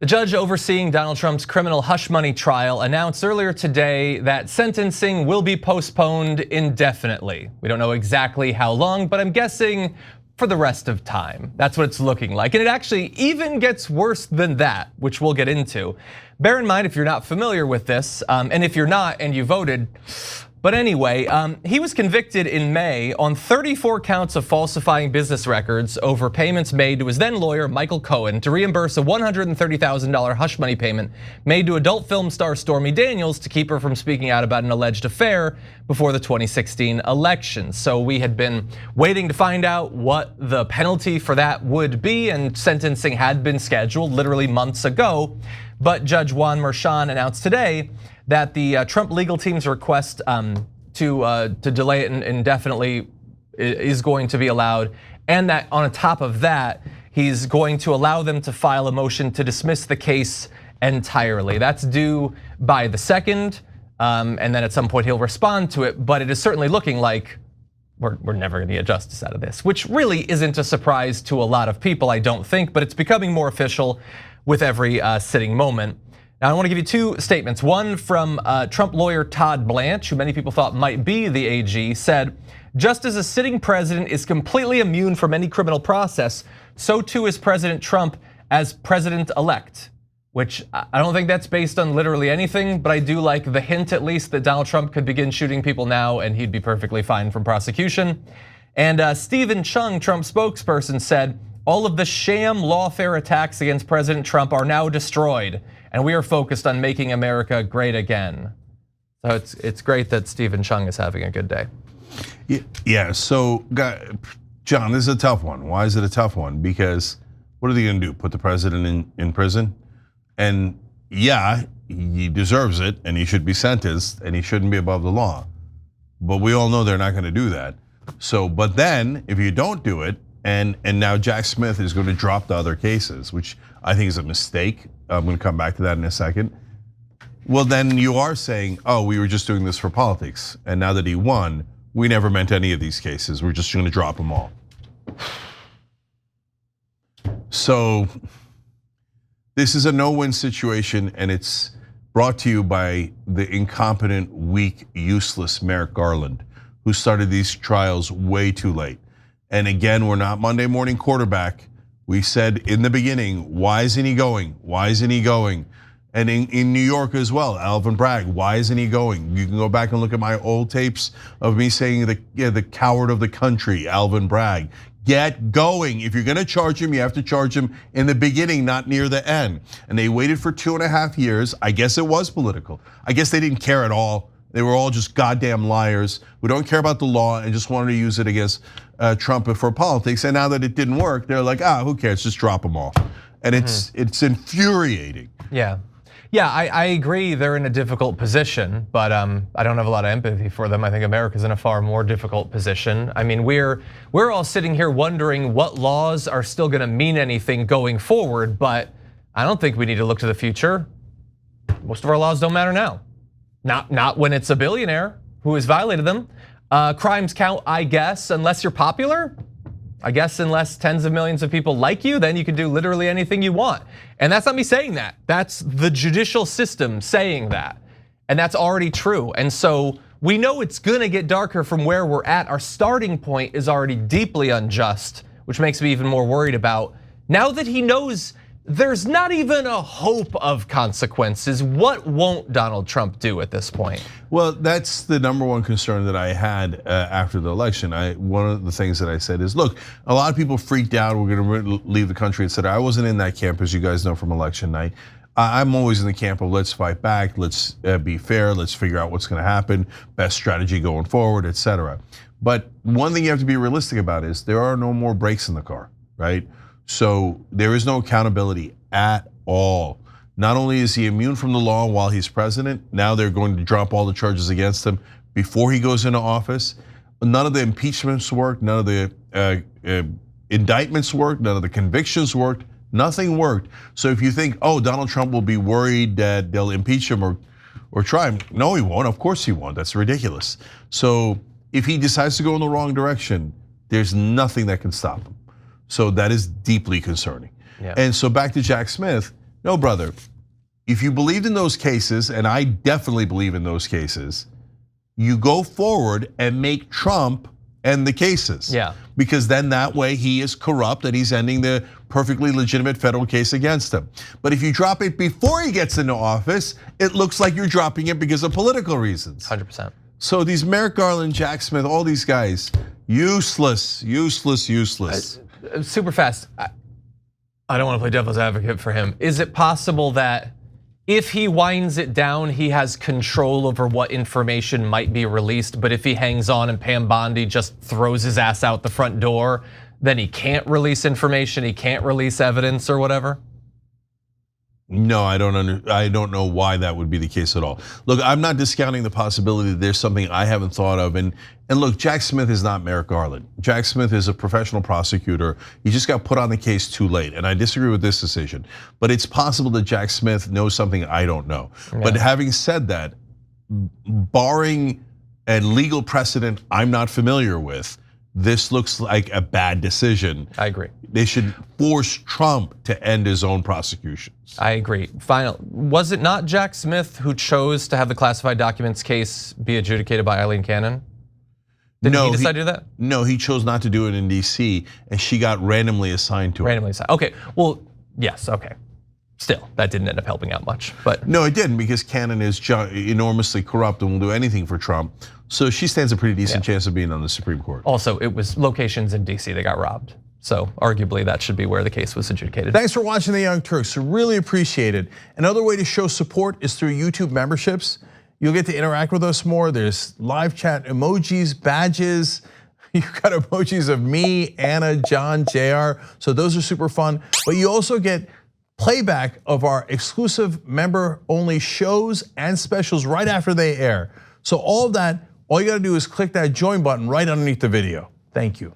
The judge overseeing Donald Trump's criminal hush money trial announced earlier today that sentencing will be postponed indefinitely. We don't know exactly how long, but I'm guessing for the rest of time. That's what it's looking like. And it actually even gets worse than that, which we'll get into. Bear in mind if you're not familiar with this, and if you're not and you voted, but anyway, he was convicted in May on 34 counts of falsifying business records over payments made to his then lawyer, Michael Cohen, to reimburse a $130,000 hush money payment made to adult film star Stormy Daniels to keep her from speaking out about an alleged affair before the 2016 election. So we had been waiting to find out what the penalty for that would be, and sentencing had been scheduled literally months ago. But Judge Juan Merchan announced today that the Trump legal team's request to delay it indefinitely is going to be allowed, and that on top of that, he's going to allow them to file a motion to dismiss the case entirely. That's due by the 2nd, and then at some point he'll respond to it. But it is certainly looking like we're never going to get justice out of this, which really isn't a surprise to a lot of people, I don't think. But it's becoming more official with every sitting moment. Now I want to give you two statements. One from Trump lawyer Todd Blanche, who many people thought might be the AG, said, "Just as a sitting president is completely immune from any criminal process, so too is President Trump as president-elect." Which I don't think that's based on literally anything, but I do like the hint at least that Donald Trump could begin shooting people now and he'd be perfectly fine from prosecution. And Stephen Chung, Trump's spokesperson, said, "All of the sham lawfare attacks against President Trump are now destroyed, and we are focused on making America great again." So it's great that Stephen Chung is having a good day. Yeah, so John, this is a tough one. Why is it a tough one? Because what are they gonna do, put the president in prison? And yeah, he deserves it and he should be sentenced and he shouldn't be above the law. But we all know they're not gonna do that. So, but then if you don't do it, and now Jack Smith is going to drop the other cases, which I think is a mistake. I'm going to come back to that in a second. Well, then you are saying, oh, we were just doing this for politics. And now that he won, we never meant any of these cases. We're just going to drop them all. So this is a no-win situation, and it's brought to you by the incompetent, weak, useless Merrick Garland, who started these trials way too late. And again, we're not Monday morning quarterback. We said in the beginning, why isn't he going? Why isn't he going? And in New York as well, Alvin Bragg, why isn't he going? You can go back and look at my old tapes of me saying the coward of the country, Alvin Bragg. Get going. If you're gonna charge him, you have to charge him in the beginning, not near the end. And they waited for 2.5 years. I guess it was political. I guess they didn't care at all. They were all just goddamn liars who don't care about the law and just wanted to use it against Trump for politics. And now that it didn't work, they're like, who cares? Just drop them all. And it's infuriating. Yeah, I agree. They're in a difficult position, but I don't have a lot of empathy for them. I think America's in a far more difficult position. I mean, we're all sitting here wondering what laws are still going to mean anything going forward, but I don't think we need to look to the future. Most of our laws don't matter now. Not when it's a billionaire who has violated them. Crimes count, I guess, unless you're popular. I guess unless tens of millions of people like you, then you can do literally anything you want. And that's not me saying that. That's the judicial system saying that. And that's already true. And so we know it's gonna get darker from where we're at. Our starting point is already deeply unjust, which makes me even more worried about now that he knows there's not even a hope of consequences. What won't Donald Trump do at this point? Well, that's the number one concern that I had after the election. One of the things that I said is, look, a lot of people freaked out. We're going to leave the country, et cetera. I wasn't in that camp, as you guys know from election night. I'm always in the camp of let's fight back, let's be fair, let's figure out what's going to happen, best strategy going forward, et cetera. But one thing you have to be realistic about is there are no more brakes in the car, right? So there is no accountability at all. Not only is he immune from the law while he's president, now they're going to drop all the charges against him before he goes into office. None of the impeachments worked, none of the indictments worked, none of the convictions worked, nothing worked. So if you think, Donald Trump will be worried that they'll impeach him or try him, no, he won't. Of course he won't. That's ridiculous. So if he decides to go in the wrong direction, there's nothing that can stop him. So that is deeply concerning. Yeah. And so back to Jack Smith, No, brother. If you believed in those cases, and I definitely believe in those cases, you go forward and make Trump end the cases. Yeah. Because then that way he is corrupt and he's ending the perfectly legitimate federal case against him. But if you drop it before he gets into office, it looks like you're dropping it because of political reasons. 100%. So these Merrick Garland, Jack Smith, all these guys, useless, useless, useless. Super fast. I don't want to play devil's advocate for him. Is it possible that if he winds it down, he has control over what information might be released, but if he hangs on and Pam Bondi just throws his ass out the front door, then he can't release information, he can't release evidence or whatever? No, I don't know why that would be the case at all. Look, I'm not discounting the possibility that there's something I haven't thought of. And look, Jack Smith is not Merrick Garland. Jack Smith is a professional prosecutor. He just got put on the case too late. And I disagree with this decision. But it's possible that Jack Smith knows something I don't know. Yeah. But having said that, barring a legal precedent I'm not familiar with, this looks like a bad decision. I agree. They should force Trump to end his own prosecutions. I agree. Final, was it not Jack Smith who chose to have the classified documents case be adjudicated by Eileen Cannon? Did he decide to do that? No, he chose not to do it in DC, and she got randomly assigned to it. Randomly assigned, okay. Well, yes, okay. Still, that didn't end up helping out much, but. No, it didn't, because Cannon is enormously corrupt and will do anything for Trump. So she stands a pretty decent chance of being on the Supreme Court. Also, it was locations in DC that got robbed. So arguably that should be where the case was adjudicated. Thanks for watching The Young Turks, really appreciate it. Another way to show support is through YouTube memberships. You'll get to interact with us more. There's live chat emojis, badges. You've got emojis of me, Anna, John, JR. So those are super fun. But you also get playback of our exclusive member-only shows and specials right after they air. So all of that, all you gotta do is click that join button right underneath the video. Thank you.